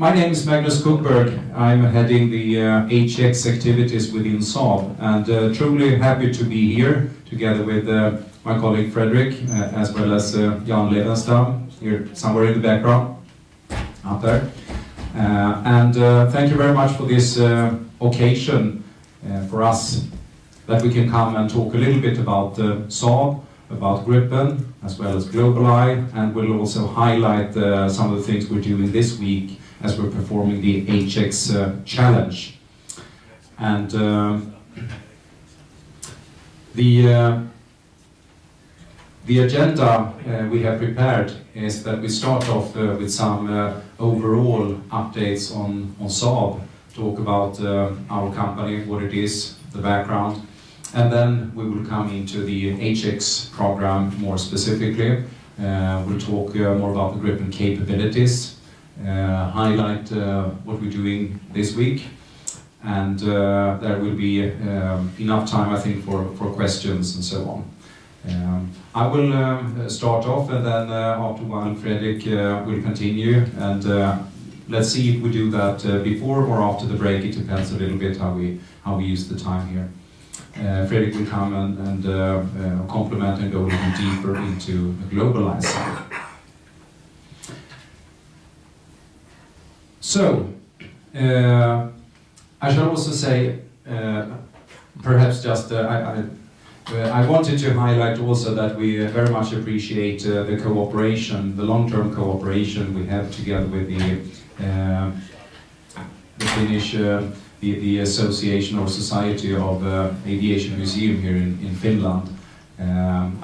My name is Magnus Skogberg. I'm heading the HX activities within Saab, and truly happy to be here together with my colleague Fredrik, as well as Jan Levenstam, here somewhere in the background, up there. Thank you very much for this occasion for us that we can come and talk a little bit about Saab, about Gripen, as well as Globaleye, and we'll also highlight some of the things we're doing this week as we're performing the HX challenge. And the agenda we have prepared is that we start off with some overall updates on Saab, talk about our company, what it is, the background, and then we will come into the HX program more specifically. We'll talk more about the Gripen capabilities, highlight what we're doing this week, and there will be enough time, I think, for questions and so on. I will start off, and then after a while Fredrik will continue, and let's see if we do that before or after the break. It depends a little bit how we use the time here. Fredrik will come and complement and go a little deeper into the Globaleye side. So, I shall also say, perhaps just, I wanted to highlight also that we very much appreciate the cooperation, the long-term cooperation we have together with the Finnish, the Association or Society of Aviation Museum here in Finland.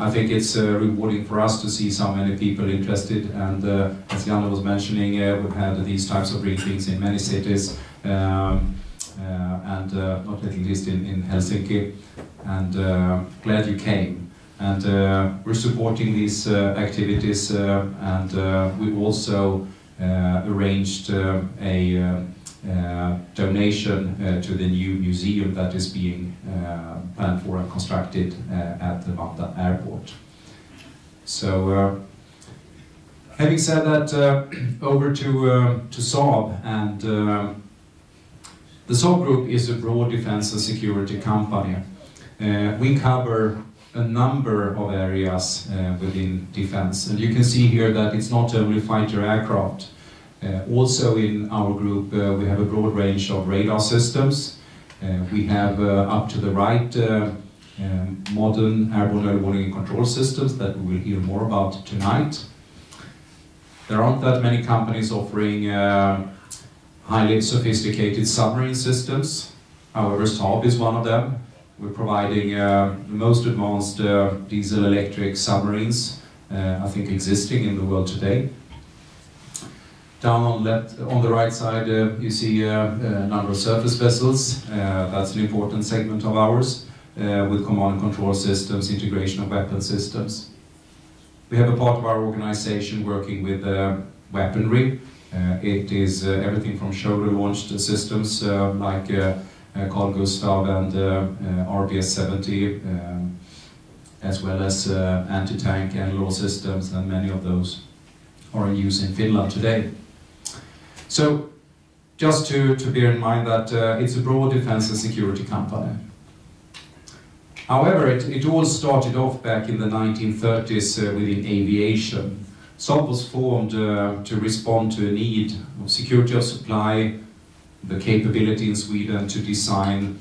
I think it's rewarding for us to see so many people interested, and as Janne was mentioning, we've had these types of briefings in many cities, and not at least in Helsinki, and glad you came. And we're supporting these activities, and we also arranged a donation to the new museum that is being planned for and constructed at the Virhettä airport. So, having said that, over to Saab, and the Saab Group is a broad defense and security company. We cover a number of areas within defense, and you can see here that it's not only fighter aircraft. Also in our group we have a broad range of radar systems. We have up to the right modern airborne early warning and control systems that we will hear more about tonight. There aren't that many companies offering highly sophisticated submarine systems. However, Saab is one of them. We're providing the most advanced diesel-electric submarines, I think, existing in the world today. Down on the right side, you see a number of surface vessels. That's an important segment of ours, with command and control systems, integration of weapon systems. We have a part of our organization working with weaponry. It is everything from shoulder-launched systems like Carl Gustaf and RBS-70, as well as anti-tank and law systems, and many of those are in use in Finland today. So, just to bear in mind that it's a broad defense and security company. However, it all started off back in the 1930s within aviation. Saab was formed to respond to a need of security of supply, the capability in Sweden to design,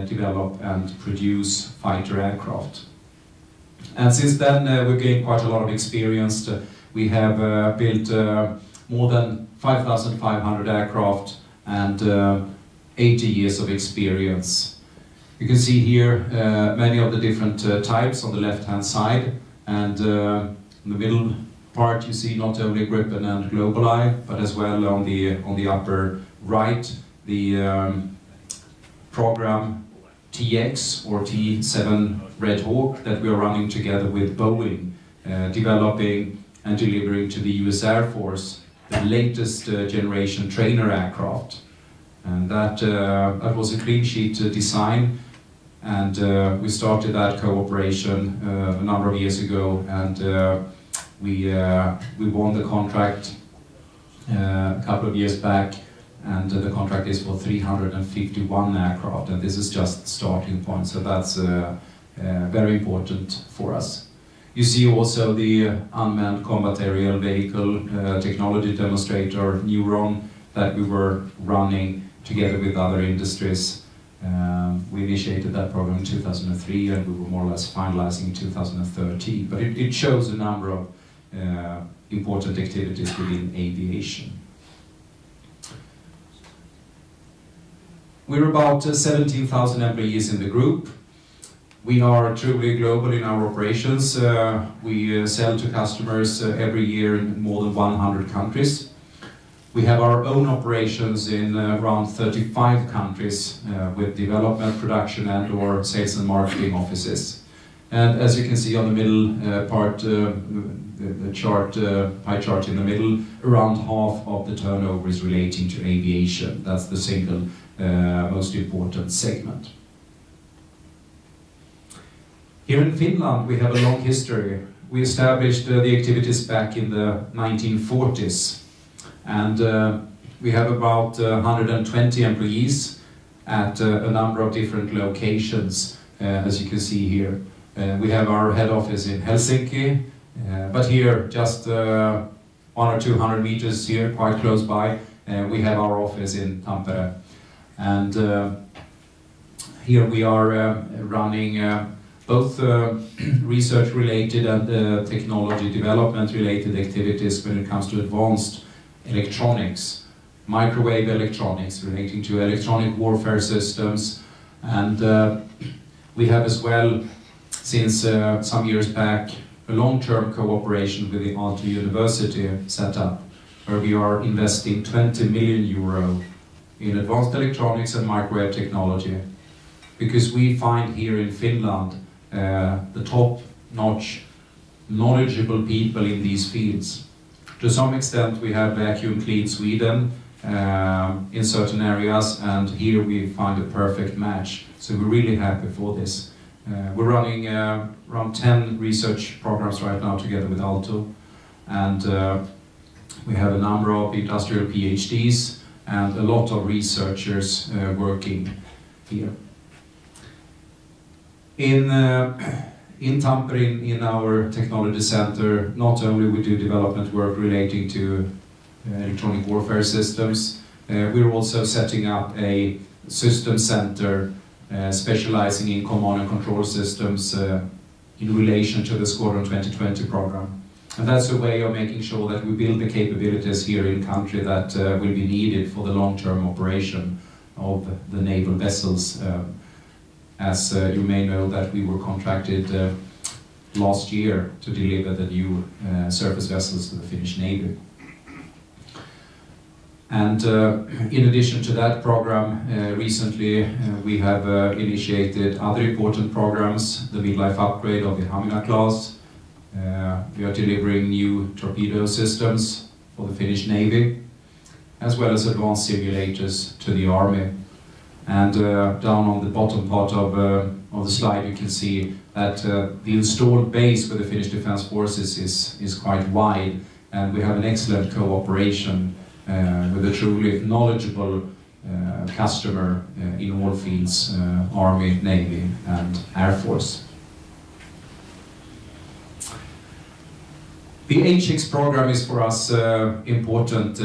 develop and produce fighter aircraft. And since then we've gained quite a lot of experience. We have built more than 5,500 aircraft and 80 years of experience. You can see here many of the different types on the left-hand side, and in the middle part you see not only Gripen and Globaleye, but as well on the upper right the program TX or T7 Red Hawk that we are running together with Boeing, developing and delivering to the US Air Force the latest generation trainer aircraft. And that was a clean sheet design, and we started that cooperation a number of years ago, and we won the contract a couple of years back, and the contract is for 351 aircraft, and this is just the starting point, so that's very important for us. You see also the unmanned combat aerial vehicle technology demonstrator, Neuron, that we were running together with other industries. We initiated that program in 2003, and we were more or less finalizing in 2013, but it shows a number of important activities within aviation. We're about 17,000 employees in the group. We are truly global in our operations. We sell to customers every year in more than 100 countries. We have our own operations in around 35 countries with development, production and/or sales and marketing offices. And as you can see on the middle part, the chart, pie chart in the middle, around half of the turnover is relating to aviation. That's the single most important segment. Here in Finland we have a long history. We established the activities back in the 1940s, and we have about 120 employees at a number of different locations, as you can see here. We have our head office in Helsinki, but here just 100 or 200 meters here, quite close by, we have our office in Tampereella. And here we are running both research-related and technology development-related activities when it comes to advanced electronics, microwave electronics relating to electronic warfare systems, and we have as well, since some years back, a long-term cooperation with the Aalto University set up, where we are investing 20 million euro in advanced electronics and microwave technology, because we find here in Finland the top-notch, knowledgeable people in these fields. To some extent we have Vacuum Clean Sweden in certain areas, and here we find a perfect match, so we're really happy for this. We're running around 10 research programs right now together with Aalto, and we have a number of industrial PhDs and a lot of researchers working here. In Tampere, in our technology center, not only we do development work relating to electronic warfare systems, we're also setting up a system center specializing in command and control systems in relation to the Squadron 2020 program. And that's a way of making sure that we build the capabilities here in country that will be needed for the long-term operation of the naval vessels. As you may know, that we were contracted last year to deliver the new surface vessels to the Finnish Navy. And in addition to that program, recently we have initiated other important programs, the midlife upgrade of the Hamina class. We are delivering new torpedo systems for the Finnish Navy, as well as advanced simulators to the Army. And down on the bottom part of the slide you can see that the installed base for the Finnish Defence Forces is quite wide, and we have an excellent cooperation with a truly knowledgeable customer in all fields, Army, Navy and Air Force. The HX program is for us important.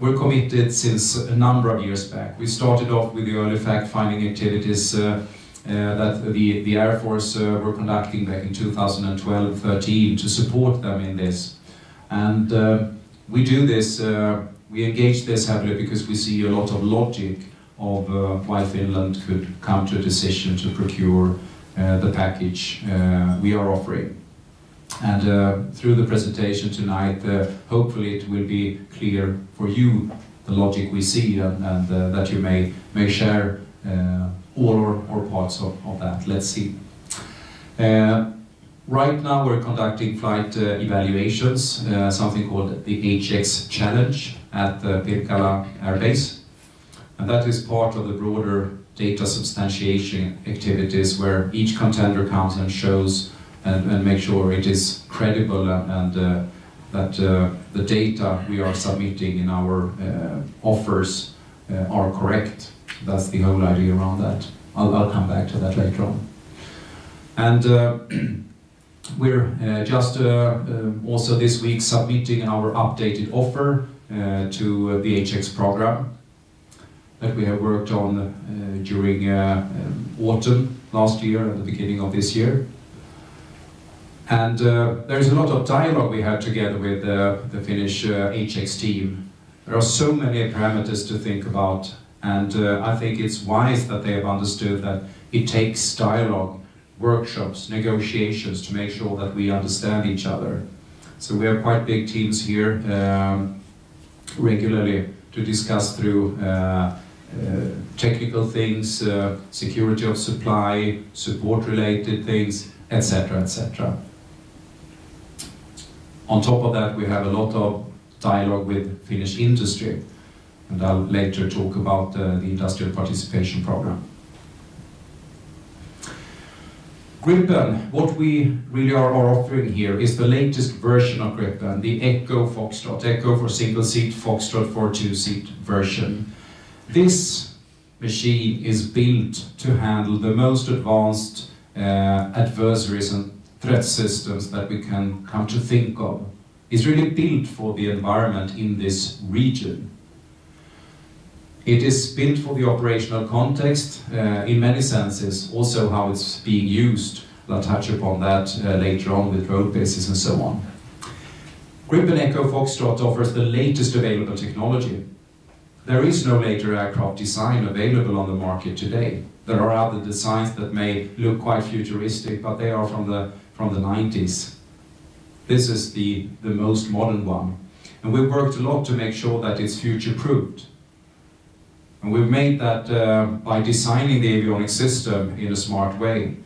We're committed since a number of years back. We started off with the early fact-finding activities that the Air Force were conducting back in 2012-13 to support them in this. And we do this, we engage this heavily because we see a lot of logic of why Finland could come to a decision to procure the package we are offering. And through the presentation tonight, hopefully it will be clear for you the logic we see, and that you may share all or parts of that. Let's see. Right now we're conducting flight evaluations, something called the HX Challenge at the Pirkkala Air Base. And that is part of the broader data substantiation activities where each contender comes and shows and make sure it is credible and that the data we are submitting in our offers are correct. That's the whole idea around that. I'll come back to that later on. And we're just also this week submitting our updated offer to the HX program that we have worked on during autumn last year and the beginning of this year. And there's a lot of dialogue we had together with the Finnish HX team. There are so many parameters to think about, and I think it's wise that they have understood that it takes dialogue, workshops, negotiations to make sure that we understand each other. So we have quite big teams here regularly to discuss through technical things, security of supply, support-related things, etc., etc. On top of that, we have a lot of dialogue with Finnish industry, and I'll later talk about the industrial participation program. Gripen, what we really are offering here is the latest version of Gripen, the Echo Foxtrot, Echo for single seat, Foxtrot for two-seat version. This machine is built to handle the most advanced adversaries and threat systems that we can come to think of. It's really built for the environment in this region. It is built for the operational context in many senses, also how it's being used. I'll touch upon that later on with road bases and so on. Gripen Echo Foxtrot offers the latest available technology. There is no later aircraft design available on the market today. There are other designs that may look quite futuristic, but they are from the 90s. This is the most modern one. And we've worked a lot to make sure that it's future-proofed. And we've made that by designing the avionics system in a smart way.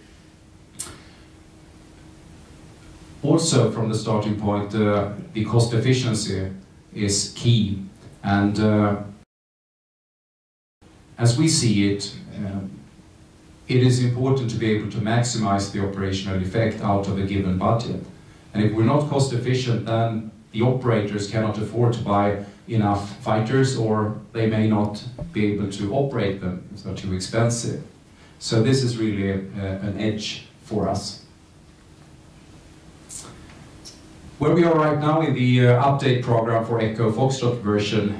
Also, from the starting point, the cost efficiency is key. And as we see it, it is important to be able to maximize the operational effect out of a given budget. And if we're not cost efficient, then the operators cannot afford to buy enough fighters, or they may not be able to operate them if they're too expensive. So this is really an edge for us. Where we are right now in the update program for Echo Foxtrot version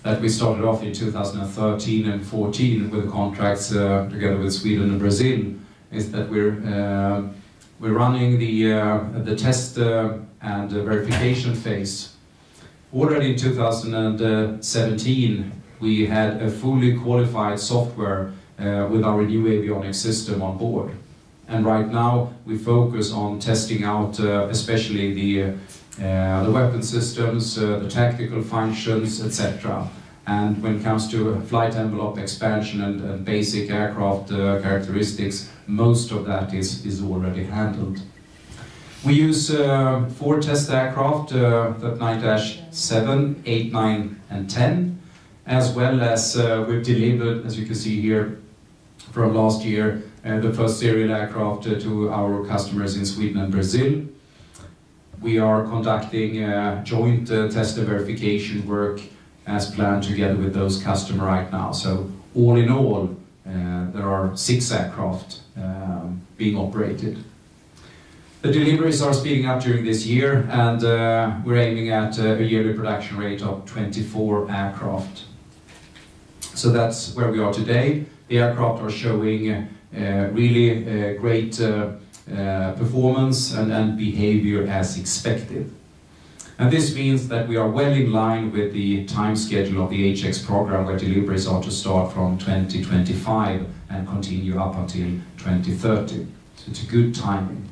that we started off in 2013 and 14 with contracts together with Sweden and Brazil, is that we're running the test and verification phase. Already in 2017, we had a fully qualified software with our new avionics system on board. And right now, we focus on testing out especially the weapon systems, the tactical functions, etc. And when it comes to flight envelope expansion and basic aircraft characteristics, most of that is already handled. We use 4 test aircraft, the 9-7, 8, 9 and 10, as well as we've delivered, as you can see here, from last year, the first serial aircraft to our customers in Sweden and Brazil. We are conducting joint test and verification work as planned together with those customers right now. So all in all, there are 6 aircraft being operated. The deliveries are speeding up during this year, and we're aiming at a yearly production rate of 24 aircraft. So that's where we are today. The aircraft are showing really great performance and behavior as expected. And this means that we are well in line with the time schedule of the HX program, where deliveries are to start from 2025 and continue up until 2030. So it's a good timing.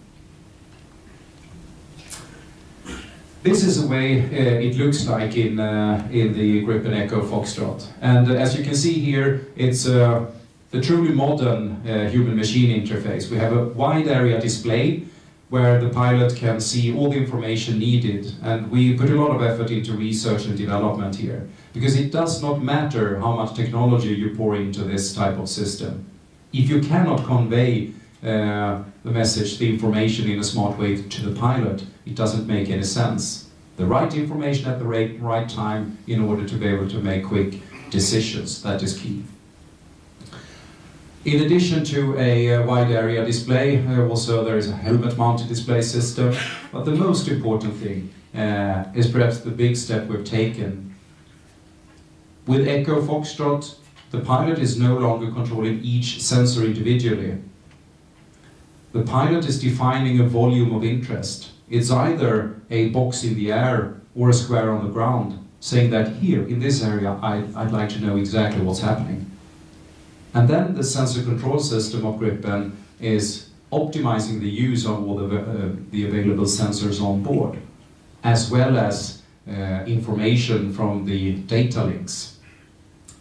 This is the way it looks like in the Gripen Echo Foxtrot. And as you can see here, it's the truly modern human-machine interface. We have a wide area display where the pilot can see all the information needed. And we put a lot of effort into research and development here, because it does not matter how much technology you pour into this type of system. If you cannot convey the message, the information in a smart way to the pilot, it doesn't make any sense. The right information at the right time in order to be able to make quick decisions, that is key. In addition to a wide area display, also there is a helmet mounted display system, but the most important thing is perhaps the big step we've taken. With Echo Foxtrot, the pilot is no longer controlling each sensor individually. The pilot is defining a volume of interest. It's either a box in the air or a square on the ground, saying that here, in this area, I'd like to know exactly what's happening. And then the sensor control system of Gripen is optimizing the use of all the available sensors on board, as well as information from the data links,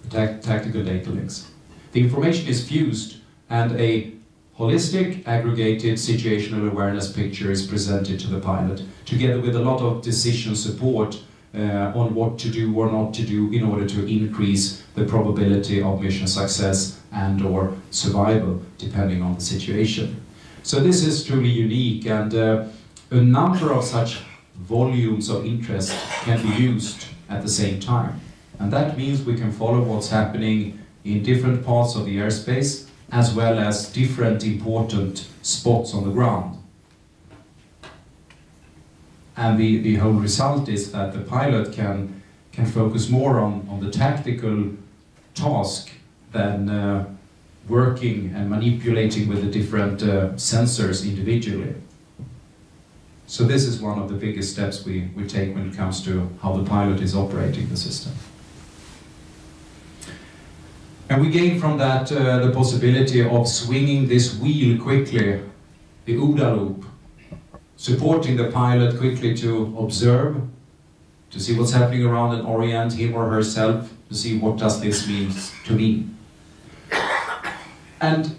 tactical data links. The information is fused and a holistic, aggregated situational awareness picture is presented to the pilot, together with a lot of decision support on what to do or not to do in order to increase the probability of mission success and or survival, depending on the situation. So this is truly unique, and a number of such volumes of interest can be used at the same time. And that means we can follow what's happening in different parts of the airspace, as well as different important spots on the ground. And the whole result is that the pilot can focus more on the tactical task than working and manipulating with the different sensors individually. So this is one of the biggest steps we take when it comes to how the pilot is operating the system. And we gain from that the possibility of swinging this wheel quickly, the OODA loop, supporting the pilot quickly to observe, to see what's happening around and orient him or herself, to see what does this mean to me. And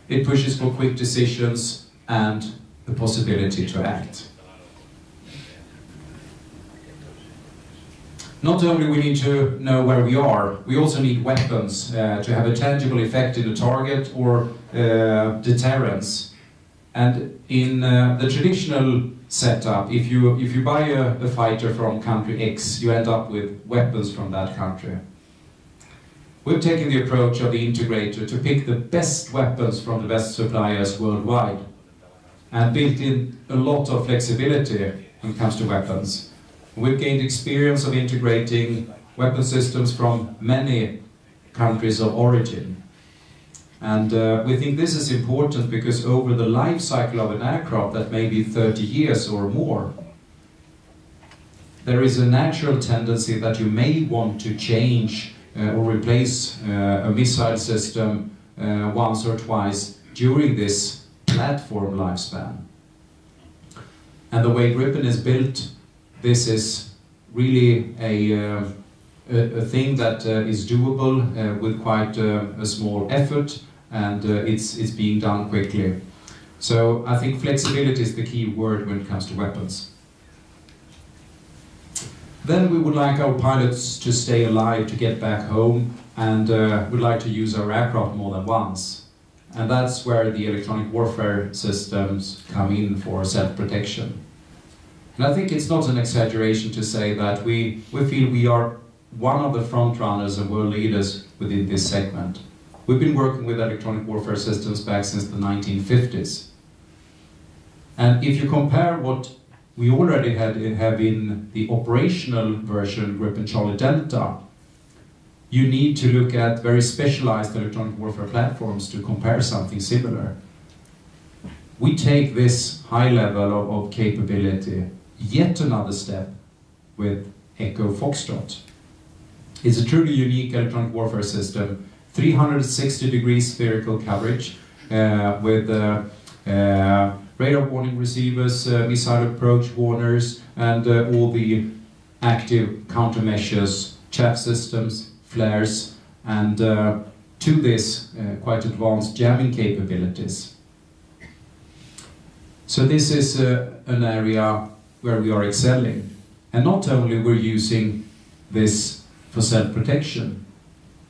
it pushes for quick decisions and the possibility to act. Not only we need to know where we are, we also need weapons to have a tangible effect in the target or deterrence. And in the traditional setup, if you buy a fighter from country X, you end up with weapons from that country. We've taken the approach of the integrator to pick the best weapons from the best suppliers worldwide and built in a lot of flexibility when it comes to weapons. We've gained experience of integrating weapon systems from many countries of origin. And we think this is important because over the life cycle of an aircraft, that may be 30 years or more, there is a natural tendency that you may want to change or replace a missile system once or twice during this platform lifespan. And the way Gripen is built, this is really a thing that is doable with quite a small effort, and it's being done quickly. So I think flexibility is the key word when it comes to weapons. Then we would like our pilots to stay alive, to get back home, and would like to use our aircraft more than once. And that's where the electronic warfare systems come in for self-protection. And I think it's not an exaggeration to say that we feel we are one of the front runners and world leaders within this segment. We've been working with electronic warfare systems back since the 1950s. And if you compare what we already have in the operational version, Gripen Charlie Delta, you need to look at very specialized electronic warfare platforms to compare something similar. We take this high level of capability yet another step with Echo Foxtrot. It's a truly unique electronic warfare system, 360-degree spherical coverage with radar warning receivers, missile approach warners, and all the active countermeasures, chaff systems, flares, and to this quite advanced jamming capabilities. So this is an area where we are excelling. And not only we're using this for self-protection,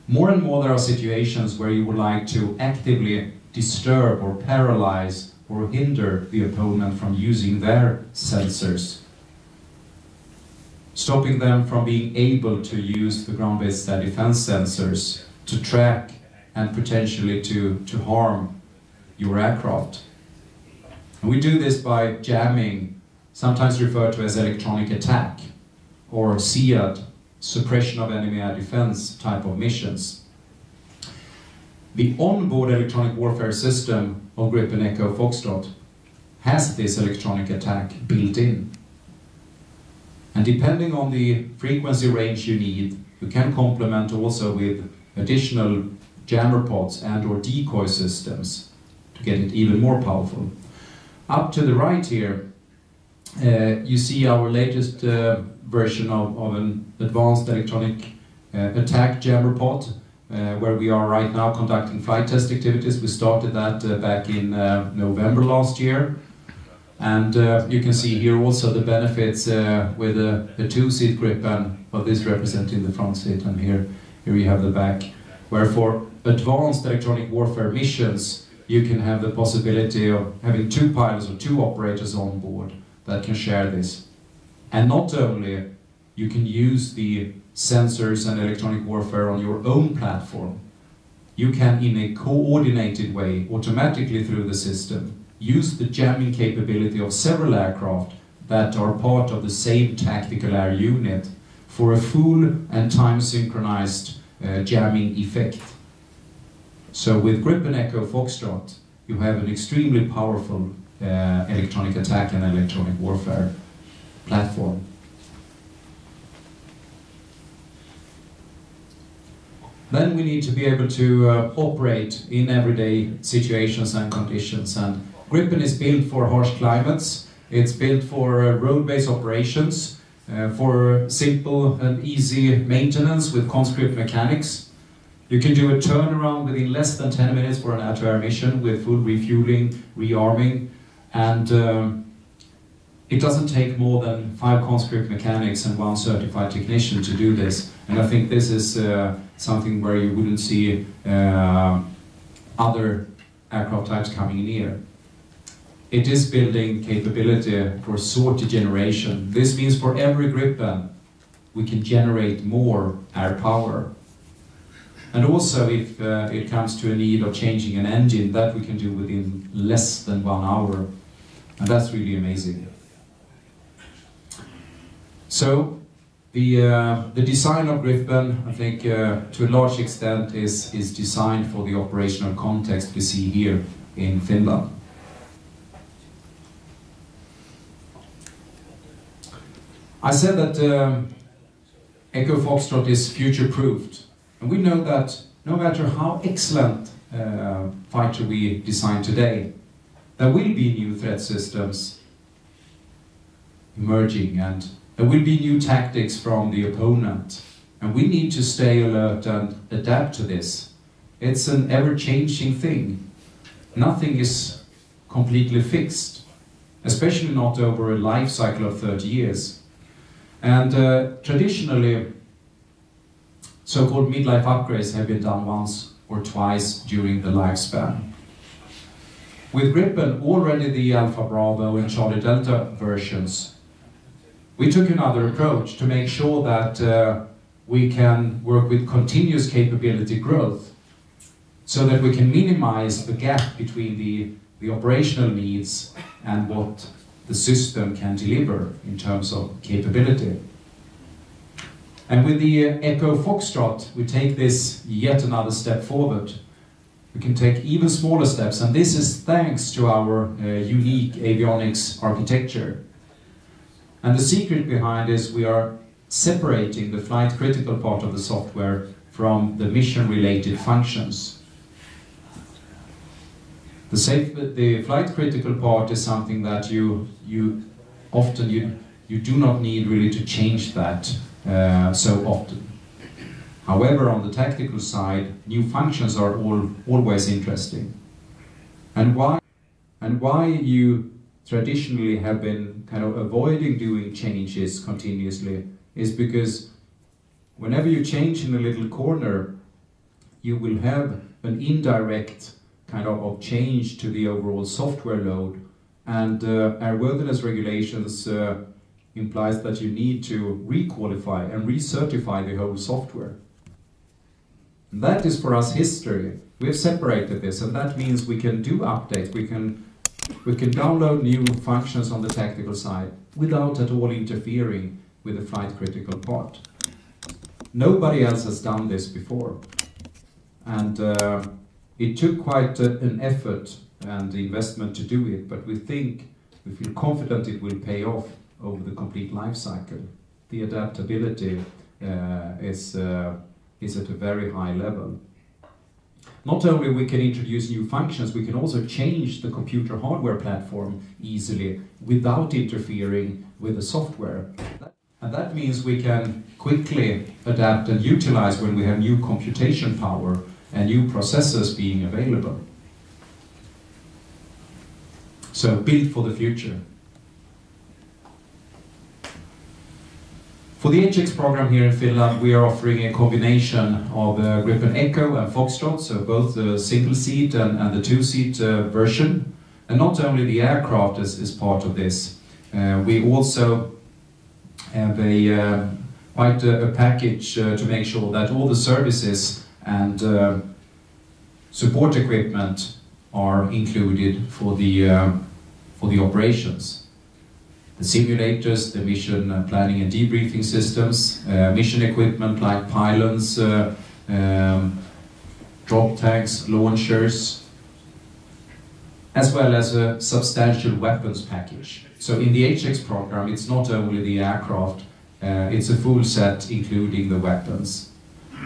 more and more there are situations where you would like to actively disturb or paralyze or hinder the opponent from using their sensors, stopping them from being able to use the ground-based air defense sensors to track and potentially to harm your aircraft. And we do this by jamming, sometimes referred to as electronic attack, or SEAD, suppression of enemy air defense type of missions. The onboard electronic warfare system of Gripen Echo Foxtrot has this electronic attack built in. And depending on the frequency range you need, you can complement also with additional jammer pods and or decoy systems to get it even more powerful. Up to the right here, you see our latest version of an advanced electronic attack jammer pod, where we are right now conducting flight test activities. We started that back in November last year. And you can see here also the benefits with a two-seat Gripen, well, this representing the front seat, and here you have the back, where for advanced electronic warfare missions you can have the possibility of having two pilots or two operators on board that can share this. And not only you can use the sensors and electronic warfare on your own platform, you can in a coordinated way, automatically through the system, use the jamming capability of several aircraft that are part of the same tactical air unit for a full and time-synchronized jamming effect. So with Gripen Echo Foxtrot, you have an extremely powerful electronic attack and electronic warfare platform. Then we need to be able to operate in everyday situations and conditions, and Gripen is built for harsh climates. It's built for road-based operations, for simple and easy maintenance with conscript mechanics. You can do a turnaround within less than 10 minutes for an air-to-air mission with full refueling, rearming, and it doesn't take more than 5 conscript mechanics and 1 certified technician to do this. And I think this is something where you wouldn't see other aircraft types coming near. It is building capability for sortie generation. This means for every Gripen we can generate more air power. And also if it comes to a need of changing an engine, that we can do within less than 1 hour. And that's really amazing. So the design of Gripen, I think to a large extent is designed for the operational context we see here in Finland. I said that Echo Foxtrot is future-proofed, and we know that no matter how excellent fighter we design today, there will be new threat systems emerging, and there will be new tactics from the opponent, and we need to stay alert and adapt to this. It's an ever-changing thing. Nothing is completely fixed, especially not over a life cycle of 30 years. And traditionally, so-called midlife upgrades have been done once or twice during the lifespan. With Gripen, already the Alpha Bravo and Charlie Delta versions, we took another approach to make sure that we can work with continuous capability growth, so that we can minimize the gap between the operational needs and what the system can deliver in terms of capability. And with the Echo Foxtrot, we take this yet another step forward. We can take even smaller steps, and this is thanks to our unique avionics architecture. And the secret behind this, we are separating the flight critical part of the software from the mission related functions. The flight critical part is something that you do not need really to change that so often. However, on the tactical side, new functions are always interesting. And why you traditionally have been kind of avoiding doing changes continuously is because whenever you change in a little corner, you will have an indirect kind of change to the overall software load, and airworthiness regulations implies that you need to requalify and recertify the whole software. And that is for us history. We have separated this, and that means we can do updates, we can download new functions on the tactical side without at all interfering with the flight critical part. Nobody else has done this before, and it took quite an effort and investment to do it, but we feel confident it will pay off over the complete life cycle. The adaptability is at a very high level. Not only we can introduce new functions, we can also change the computer hardware platform easily without interfering with the software. And that means we can quickly adapt and utilize when we have new computation power and new processors being available. So built for the future. For the HX program here in Finland, we are offering a combination of Gripen Echo and Foxtrot, so both the single seat and the two-seat version. And not only the aircraft is part of this, we also have quite a package to make sure that all the services and support equipment are included for the operations. The simulators, the mission planning and debriefing systems, mission equipment like pylons, drop tanks, launchers, as well as a substantial weapons package. So in the HX program, it's not only the aircraft, it's a full set including the weapons.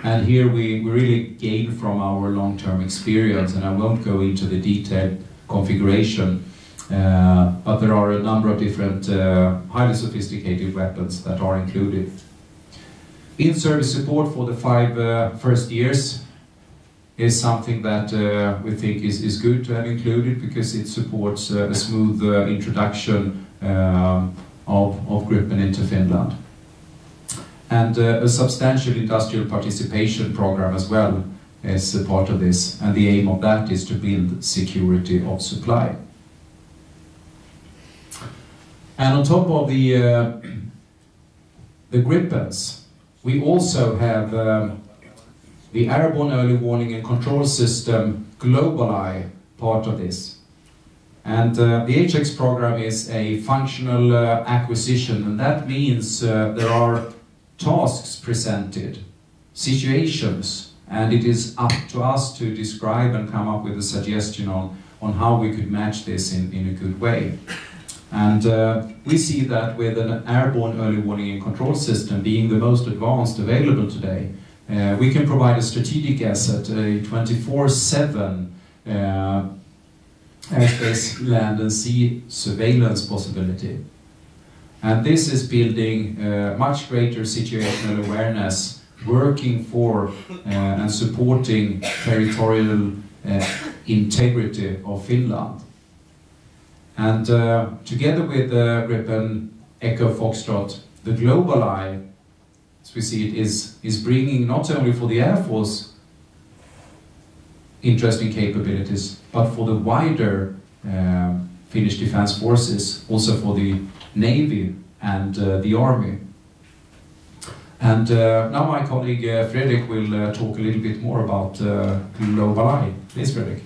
And here we really gain from our long-term experience, and I won't go into the detailed configuration, but there are a number of different highly sophisticated weapons that are included. In-service support for the 5 first years is something that we think is good to have included, because it supports a smooth introduction of Gripen into Finland. And a substantial industrial participation program as well is a part of this, and the aim of that is to build security of supply. And on top of the Gripens, we also have the airborne early warning and control system Globaleye part of this. And the HX program is a functional acquisition, and that means there are tasks presented, situations, and it is up to us to describe and come up with a suggestion on how we could match this in a good way. And we see that with an airborne early warning and control system being the most advanced available today, we can provide a strategic asset, a 24/7 airspace, land and sea surveillance possibility. And this is building much greater situational awareness, working for and supporting territorial integrity of Finland. And together with Gripen Echo Foxtrot, the Globaleye, as we see it, is bringing not only for the Air Force interesting capabilities, but for the wider Finnish Defence Forces, also for the Navy and the Army. And now my colleague Fredrik will talk a little bit more about Globaleye. Please, Fredrik.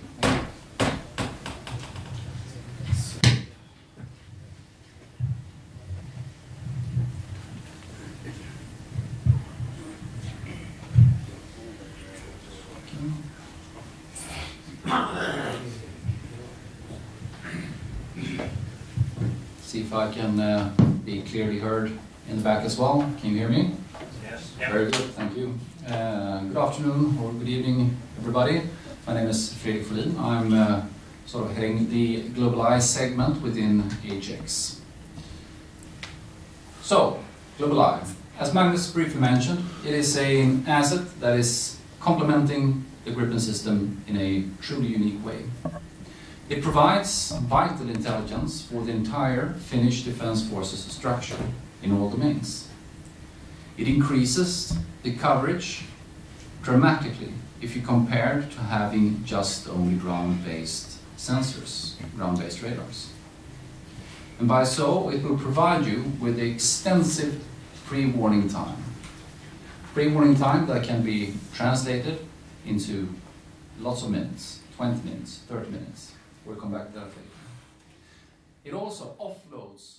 See if I can be clearly heard in the back as well. Can you hear me? Yes. Very good, thank you. Good afternoon or good evening, everybody. My name is Fredrik Follin. I'm sort of heading the Globaleye segment within HX. So, Globaleye. As Magnus briefly mentioned, it is an asset that is complementing the Gripen system in a truly unique way. It provides vital intelligence for the entire Finnish Defence Forces structure in all domains. It increases the coverage, dramatically if you compare to having just only ground-based sensors, ground-based radars. And by so, it will provide you with extensive pre-warning time. Pre-warning time that can be translated into lots of minutes, 20 minutes, 30 minutes. We'll come back to that later. It also offloads